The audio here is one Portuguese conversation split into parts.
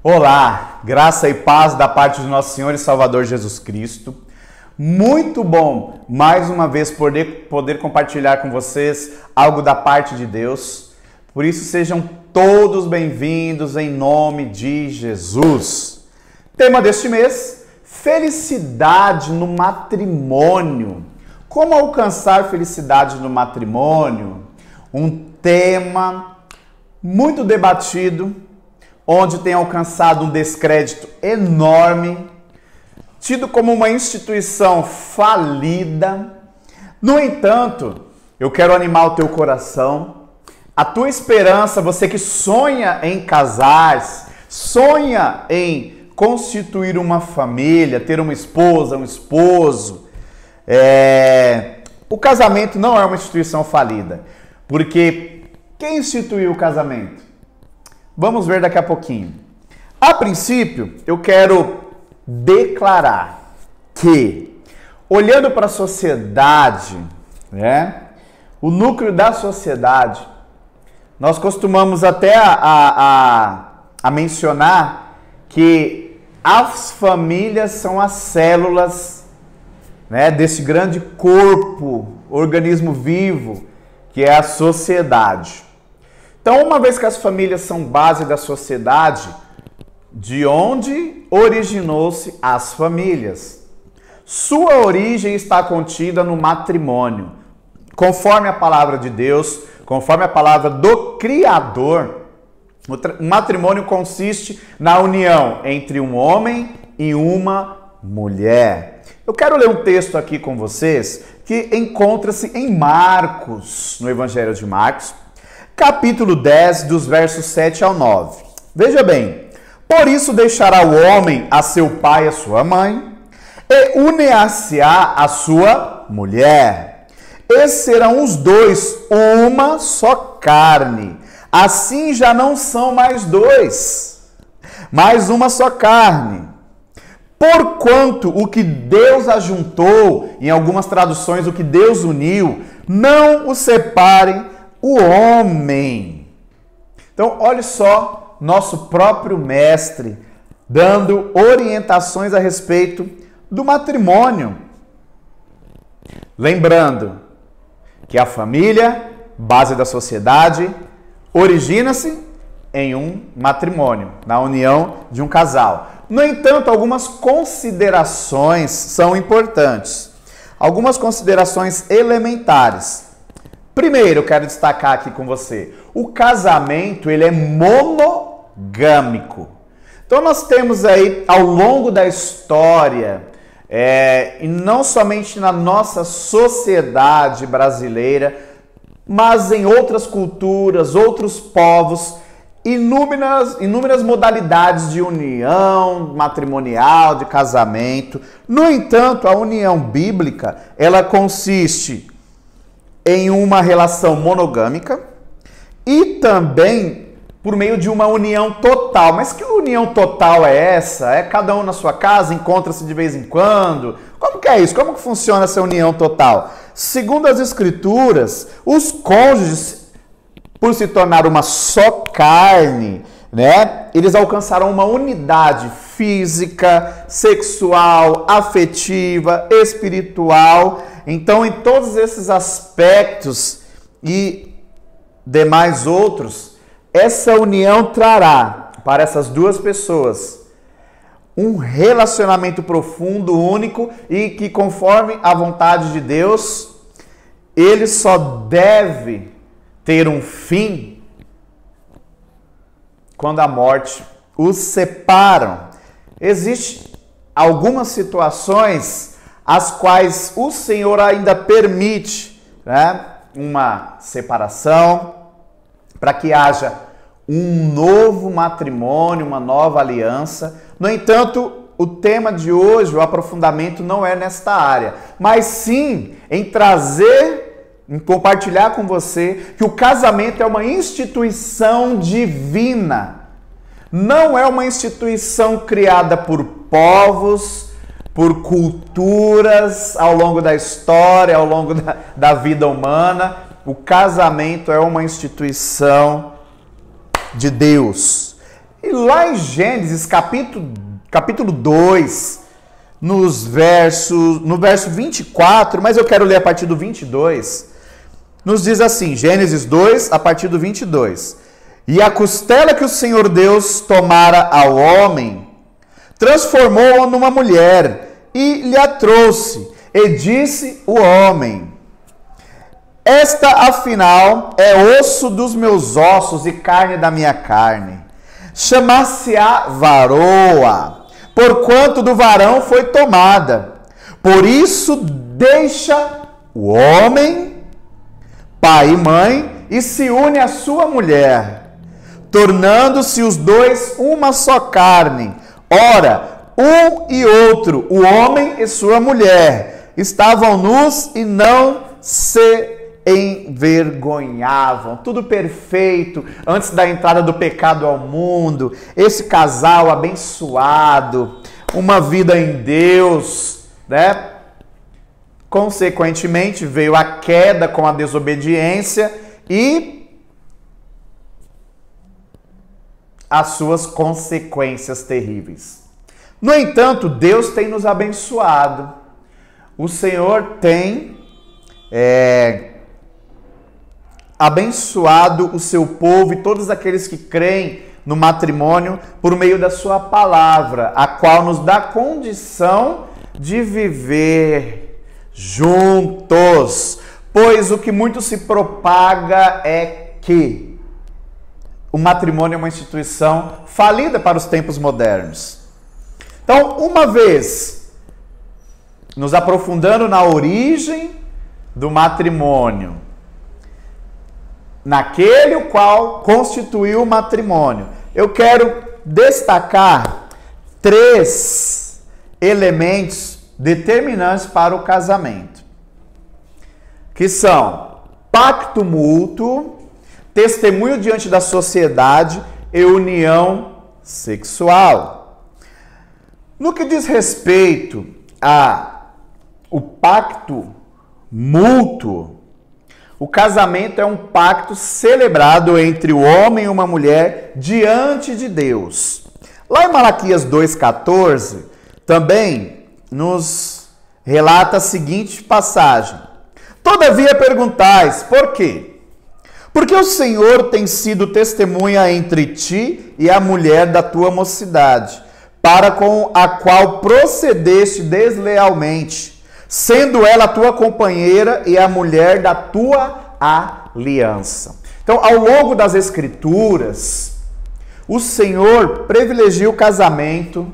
Olá, graça e paz da parte do nosso Senhor e Salvador Jesus Cristo. Muito bom, mais uma vez, poder compartilhar com vocês algo da parte de Deus. Por isso, sejam todos bem-vindos em nome de Jesus. Tema deste mês, felicidade no matrimônio. Como alcançar felicidade no matrimônio? Um tema muito debatido, onde tem alcançado um descrédito enorme, tido como uma instituição falida. No entanto, eu quero animar o teu coração, a tua esperança, você que sonha em casar, sonha em constituir uma família, ter uma esposa, um esposo. O casamento não é uma instituição falida, porque quem instituiu o casamento? Vamos ver daqui a pouquinho. A princípio, eu quero declarar que, olhando para a sociedade, o núcleo da sociedade, nós costumamos até a mencionar que as famílias são as células desse grande corpo, organismo vivo, que é a sociedade. Então, uma vez que as famílias são base da sociedade, de onde originou-se as famílias? Sua origem está contida no matrimônio. Conforme a palavra de Deus, conforme a palavra do Criador, o matrimônio consiste na união entre um homem e uma mulher. Eu quero ler um texto aqui com vocês que encontra-se em Marcos, no Evangelho de Marcos, capítulo 10, dos versos 7 ao 9. Veja bem, por isso deixará o homem a seu pai e a sua mãe, e unir-se-á a sua mulher. E serão os dois uma só carne. Assim já não são mais dois, mas uma só carne. Porquanto o que Deus ajuntou, em algumas traduções, o que Deus uniu, não o separem o homem. Então, olha só, nosso próprio mestre dando orientações a respeito do matrimônio. Lembrando que a família, base da sociedade, origina-se em um matrimônio, na união de um casal. No entanto, algumas considerações são importantes. Algumas considerações elementares. Primeiro, eu quero destacar aqui com você, o casamento, ele é monogâmico. Então, nós temos aí, ao longo da história, e não somente na nossa sociedade brasileira, mas em outras culturas, outros povos, inúmeras modalidades de união matrimonial, de casamento. No entanto, a união bíblica, ela consiste em uma relação monogâmica e também por meio de uma união total. Mas que união total é essa? É cada um na sua casa, encontra-se de vez em quando? Como que é isso? Como que funciona essa união total? Segundo as Escrituras, os cônjuges, por se tornar uma só carne, eles alcançarão uma unidade física, sexual, afetiva, espiritual. Então, em todos esses aspectos e demais outros, essa união trará para essas duas pessoas um relacionamento profundo, único e que, conforme a vontade de Deus, ele só deve ter um fim quando a morte os separa. Existem algumas situações as quais o Senhor ainda permite uma separação, para que haja um novo matrimônio, uma nova aliança. No entanto, o tema de hoje, o aprofundamento, não é nesta área, mas sim em em compartilhar com você que o casamento é uma instituição divina. Não é uma instituição criada por povos, por culturas ao longo da história, ao longo da vida humana. O casamento é uma instituição de Deus. E lá em Gênesis, capítulo 2, no verso 24, mas eu quero ler a partir do 22, nos diz assim, Gênesis 2, a partir do 22. E a costela que o Senhor Deus tomara ao homem, transformou-a numa mulher e lhe a trouxe. E disse o homem: esta, afinal, é osso dos meus ossos e carne da minha carne. Chamar-se-á varoa, porquanto do varão foi tomada. Por isso deixa o homem, pai e mãe, e se une à sua mulher, tornando-se os dois uma só carne. Ora, um e outro, o homem e sua mulher, estavam nus e não se envergonhavam. Tudo perfeito antes da entrada do pecado ao mundo. Esse casal abençoado, uma vida em Deus, né? Consequentemente, veio a queda com a desobediência e as suas consequências terríveis. No entanto, Deus tem nos abençoado. O Senhor tem abençoado o seu povo e todos aqueles que creem no matrimônio por meio da sua palavra, a qual nos dá condição de viver juntos. Pois o que muito se propaga é que o matrimônio é uma instituição falida para os tempos modernos. Então, uma vez nos aprofundando na origem do matrimônio, naquele o qual constituiu o matrimônio, eu quero destacar 3 elementos determinantes para o casamento, que são pacto mútuo, testemunho diante da sociedade e união sexual. No que diz respeito ao pacto mútuo, o casamento é um pacto celebrado entre o homem e uma mulher diante de Deus. Lá em Malaquias 2,14, também nos relata a seguinte passagem: todavia perguntais, por quê? Porque o Senhor tem sido testemunha entre ti e a mulher da tua mocidade, para com a qual procedeste deslealmente, sendo ela a tua companheira e a mulher da tua aliança. Então, ao longo das Escrituras, o Senhor privilegia o casamento.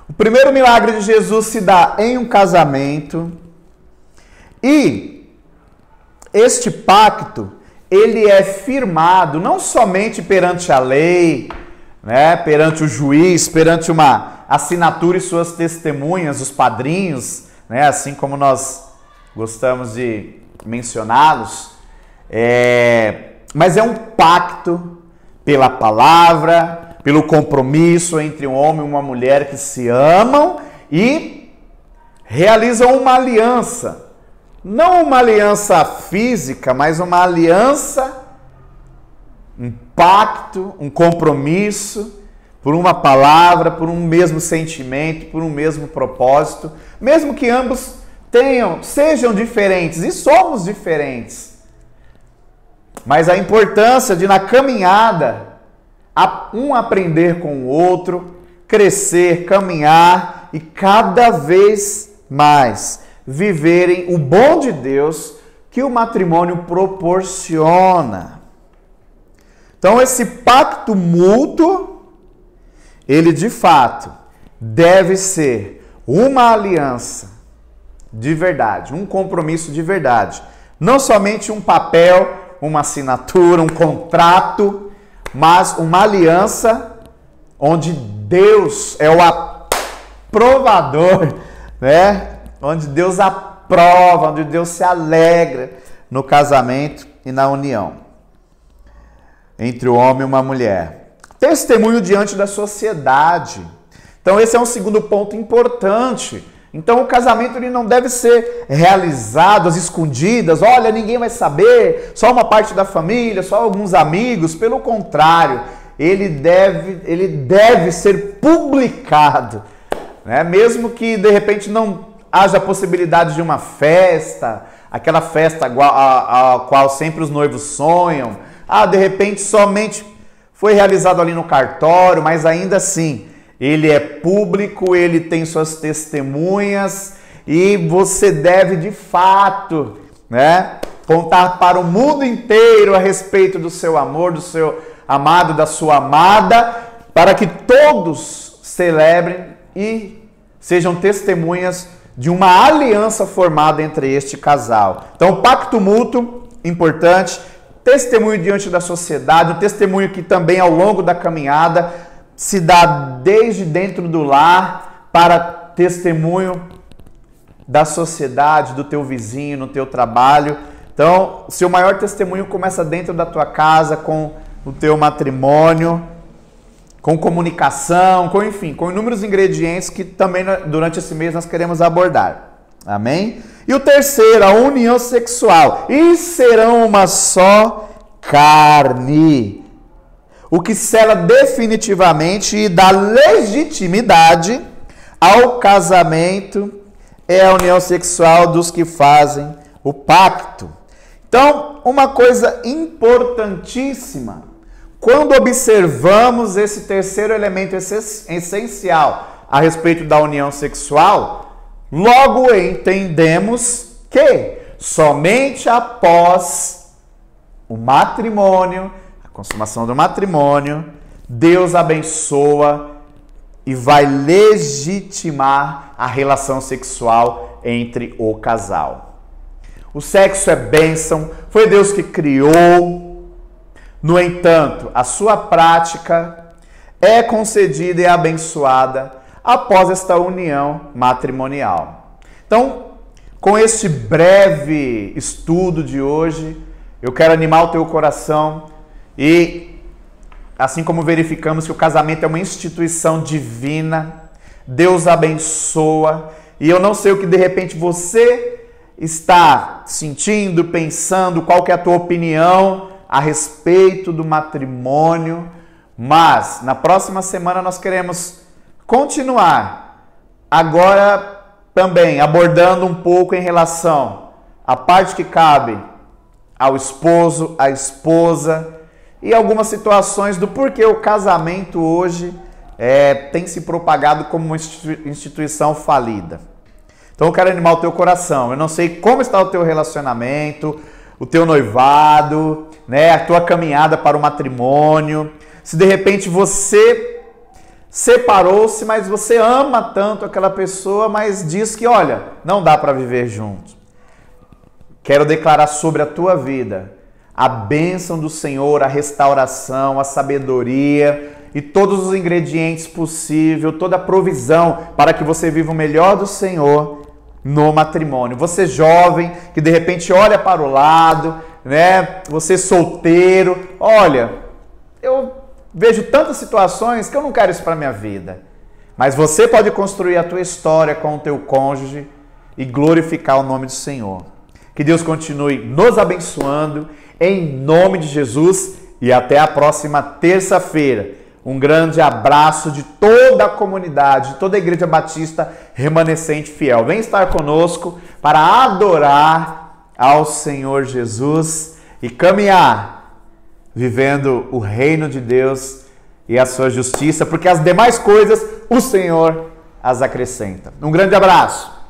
O primeiro milagre de Jesus se dá em um casamento. E este pacto, ele é firmado não somente perante a lei, né, perante o juiz, perante uma assinatura e suas testemunhas, os padrinhos, né, assim como nós gostamos de mencioná-los, mas é um pacto pela palavra, pelo compromisso entre um homem e uma mulher que se amam e realizam uma aliança. Não uma aliança física, mas uma aliança, um pacto, um compromisso por uma palavra, por um mesmo sentimento, por um mesmo propósito, mesmo que ambos sejam diferentes, e somos diferentes. Mas a importância de, na caminhada, um aprender com o outro, crescer, caminhar e cada vez mais viverem o bom de Deus que o matrimônio proporciona. Então, esse pacto mútuo, ele de fato deve ser uma aliança de verdade, um compromisso de verdade. Não somente um papel, uma assinatura, um contrato, mas uma aliança onde Deus é o aprovador, né? Onde Deus aprova, onde Deus se alegra no casamento e na união entre o homem e uma mulher. Testemunho diante da sociedade. Então esse é um segundo ponto importante. Então o casamento ele não deve ser realizado às escondidas. Olha, ninguém vai saber, só uma parte da família, só alguns amigos. Pelo contrário, ele deve ser publicado, né? Mesmo que de repente não haja a possibilidade de uma festa, aquela festa a qual sempre os noivos sonham, de repente somente foi realizado ali no cartório, mas ainda assim, ele é público, ele tem suas testemunhas e você deve de fato, né, contar para o mundo inteiro a respeito do seu amor, do seu amado, da sua amada, para que todos celebrem e sejam testemunhas de uma aliança formada entre este casal. Então, pacto mútuo, importante, testemunho diante da sociedade, um testemunho que também ao longo da caminhada se dá desde dentro do lar para testemunho da sociedade, do teu vizinho, no teu trabalho. Então, o seu maior testemunho começa dentro da tua casa, com o teu matrimônio, com comunicação, com inúmeros ingredientes que também durante esse mês nós queremos abordar. Amém? E o terceiro, a união sexual. E serão uma só carne. O que sela definitivamente e dá legitimidade ao casamento é a união sexual dos que fazem o pacto. Então, uma coisa importantíssima, quando observamos esse terceiro elemento essencial a respeito da união sexual, logo entendemos que somente após o matrimônio, a consumação do matrimônio, Deus abençoa e vai legitimar a relação sexual entre o casal. O sexo é bênção, foi Deus que criou. No entanto, a sua prática é concedida e abençoada após esta união matrimonial. Então, com este breve estudo de hoje, eu quero animar o teu coração e, assim como verificamos que o casamento é uma instituição divina, Deus abençoa, e eu não sei o que de repente você está sentindo, pensando, qual que é a tua opinião a respeito do matrimônio, mas na próxima semana nós queremos continuar, agora também abordando um pouco em relação à parte que cabe ao esposo, à esposa e algumas situações do porquê o casamento hoje tem se propagado como uma instituição falida. Então eu quero animar o teu coração. Eu não sei como está o teu relacionamento, o teu noivado, né, a tua caminhada para o matrimônio. Se de repente você separou-se, mas você ama tanto aquela pessoa, mas diz que, olha, não dá para viver junto. Quero declarar sobre a tua vida a bênção do Senhor, a restauração, a sabedoria e todos os ingredientes possíveis, toda a provisão para que você viva o melhor do Senhor no matrimônio. Você jovem, que de repente olha para o lado, né? Você solteiro, olha, eu vejo tantas situações que eu não quero isso para a minha vida. Mas você pode construir a tua história com o teu cônjuge e glorificar o nome do Senhor. Que Deus continue nos abençoando, em nome de Jesus, e até a próxima terça-feira. Um grande abraço de toda a comunidade, de toda a Igreja Batista Remanescente Fiel. Vem estar conosco para adorar ao Senhor Jesus e caminhar, vivendo o reino de Deus e a sua justiça, porque as demais coisas o Senhor as acrescenta. Um grande abraço.